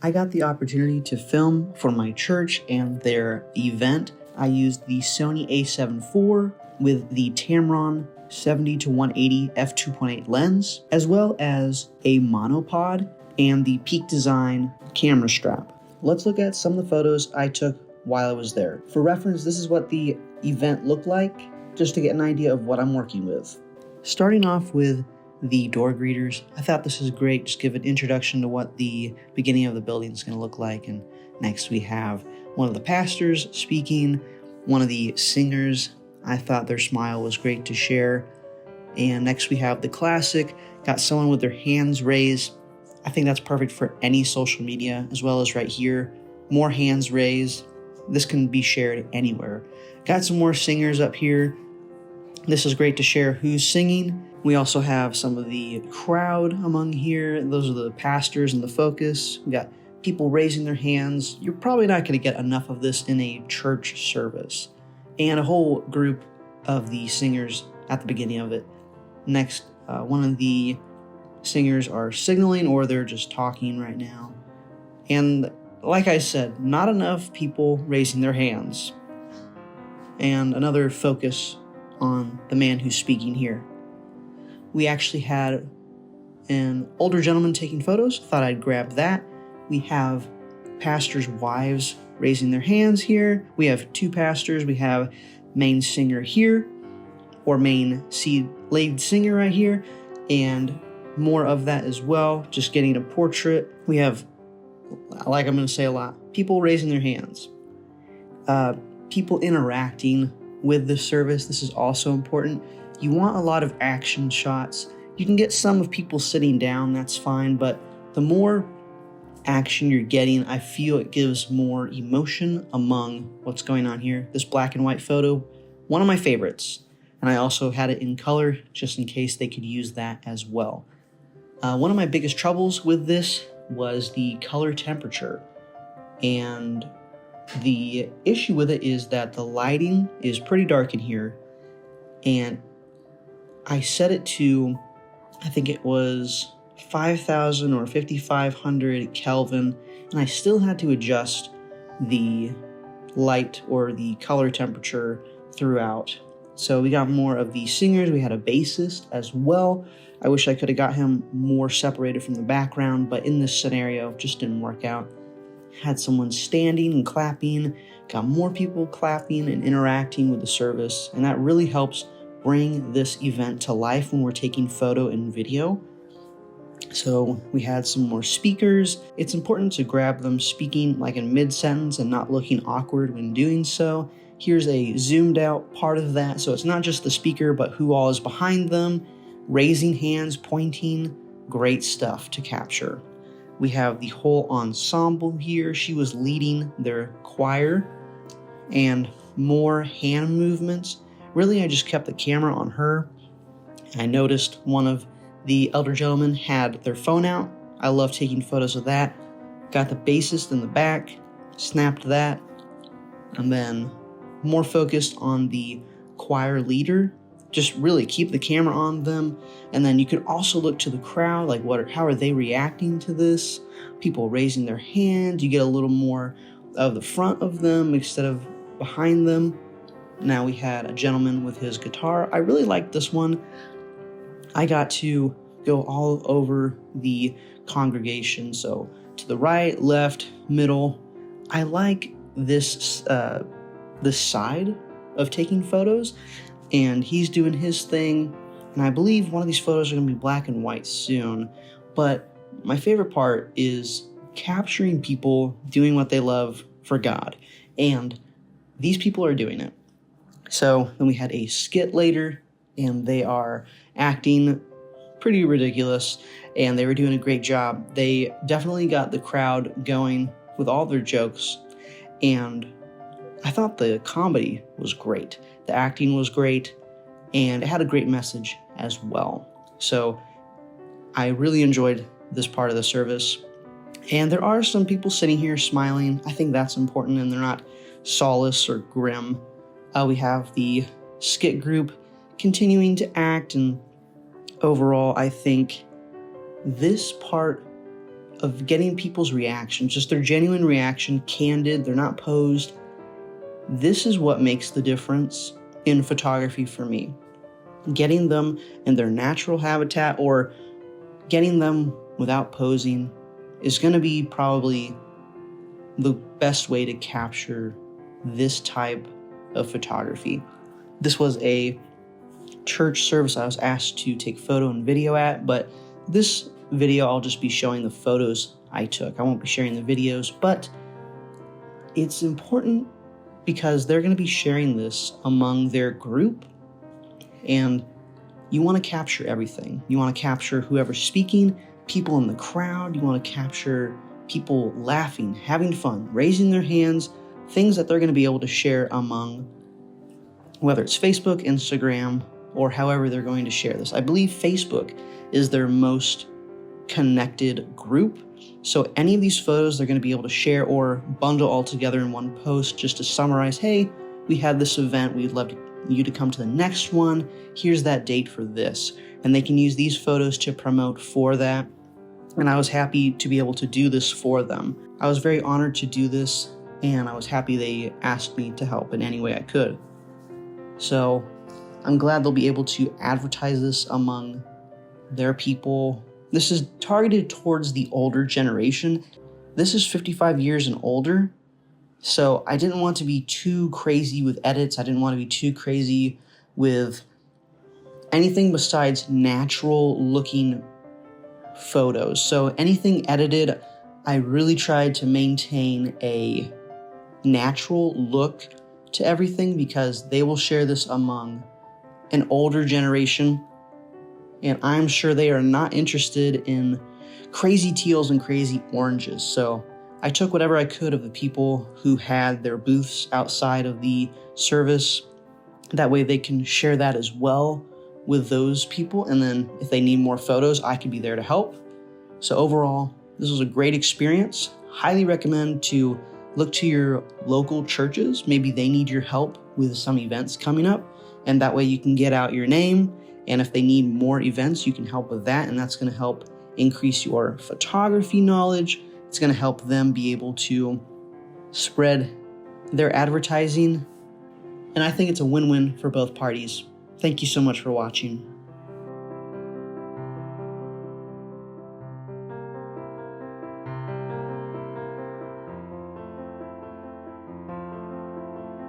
I got the opportunity to film for my church and their event. I used the Sony a7 IV with the Tamron 70-180 f2.8 lens, as well as a monopod and the Peak Design camera strap. Let's look at some of the photos I took while I was there. For reference, this is what the event looked like, just to get an idea of what I'm working with. Starting off with the door greeters, I thought this is great, just give an introduction to what the beginning of the building is going to look like. And next we have one of the pastors speaking, one of the singers. I thought their smile was great to share. And next we have the classic, got someone with their hands raised. I think that's perfect for any social media, as well as right here, more hands raised. This can be shared anywhere. Got some more singers up here. This is great to share who's singing. We also have some of the crowd among here. Those are the pastors and the focus. We got people raising their hands. You're probably not going to get enough of this in a church service. And a whole group of the singers at the beginning of it. Next, one of the singers are signaling, or they're just talking right now. And like I said, not enough people raising their hands. And another focus on the man who's speaking here. We actually had an older gentleman taking photos. Thought I'd grab that. We have pastors' wives raising their hands here. We have two pastors. We have main singer here, or main lead singer right here, and more of that as well. Just getting a portrait. We have, like I'm going to say a lot, people raising their hands. People interacting with the service. This is also important. You want a lot of action shots. You can get some of people sitting down, that's fine, but the more action you're getting, I feel it gives more emotion among what's going on here. This black and white photo, one of my favorites, and I also had it in color just in case they could use that as well. One of my biggest troubles with this was the color temperature, and the issue with it is that the lighting is pretty dark in here, and I set it to, I think it was 5,000 or 5,500 Kelvin, and I still had to adjust the light or the color temperature throughout. So we got more of the singers. We had a bassist as well. I wish I could have got him more separated from the background, but in this scenario, it just didn't work out. Had someone standing and clapping, got more people clapping and interacting with the service, and that really helps bring this event to life when we're taking photo and video. So we had some more speakers. It's important to grab them speaking like in mid-sentence and not looking awkward when doing so. Here's a zoomed out part of that, so it's not just the speaker, but who all is behind them, raising hands, pointing, great stuff to capture. We have the whole ensemble here. She was leading their choir, and more hand movements. Really, I just kept the camera on her. I noticed one of the elder gentlemen had their phone out. I love taking photos of that. Got the bassist in the back, snapped that, and then more focused on the choir leader. Just really keep the camera on them, and then you can also look to the crowd, like how are they reacting to this? People raising their hands. You get a little more of the front of them instead of behind them. Now we had a gentleman with his guitar. I really liked this one. I got to go all over the congregation, so to the right, left, middle. I like this side of taking photos, and he's doing his thing, and I believe one of these photos are going to be black and white soon, but my favorite part is capturing people doing what they love for God, and these people are doing it. So then we had a skit later, and they are acting pretty ridiculous, and they were doing a great job. They definitely got the crowd going with all their jokes, and I thought the comedy was great. The acting was great, and it had a great message as well. So I really enjoyed this part of the service. And there are some people sitting here smiling. I think that's important, and they're not soulless or grim. We have the skit group continuing to act, and overall, I think this part of getting people's reactions, just their genuine reaction, candid, they're not posed. This is what makes the difference in photography for me. Getting them in their natural habitat or getting them without posing is going to be probably the best way to capture this type of photography. This was a church service I was asked to take photo and video at, but this video I'll just be showing the photos I took. I won't be sharing the videos, but it's important because they're going to be sharing this among their group, and you want to capture everything. You want to capture whoever's speaking, people in the crowd. You want to capture people laughing, having fun, raising their hands, things that they're going to be able to share among, whether it's Facebook, Instagram, or however they're going to share this. I believe Facebook is their most connected group. So any of these photos they're going to be able to share or bundle all together in one post just to summarize, hey, we had this event, we'd love you to come to the next one, here's that date for this. And they can use these photos to promote for that. And I was happy to be able to do this for them. I was very honored to do this, and I was happy they asked me to help in any way I could. So I'm glad they'll be able to advertise this among their people. This is targeted towards the older generation. This is 55 years and older. So I didn't want to be too crazy with edits. I didn't want to be too crazy with anything besides natural looking photos. So anything edited, I really tried to maintain a natural look to everything because they will share this among an older generation, and I'm sure they are not interested in crazy teals and crazy oranges. So I took whatever I could of the people who had their booths outside of the service. That way they can share that as well with those people, and then if they need more photos, I can be there to help. So overall, this was a great experience. Highly recommend to look to your local churches. Maybe they need your help with some events coming up, and that way you can get out your name, and if they need more events, you can help with that, and that's going to help increase your photography knowledge. It's going to help them be able to spread their advertising, and I think it's a win-win for both parties. Thank you so much for watching.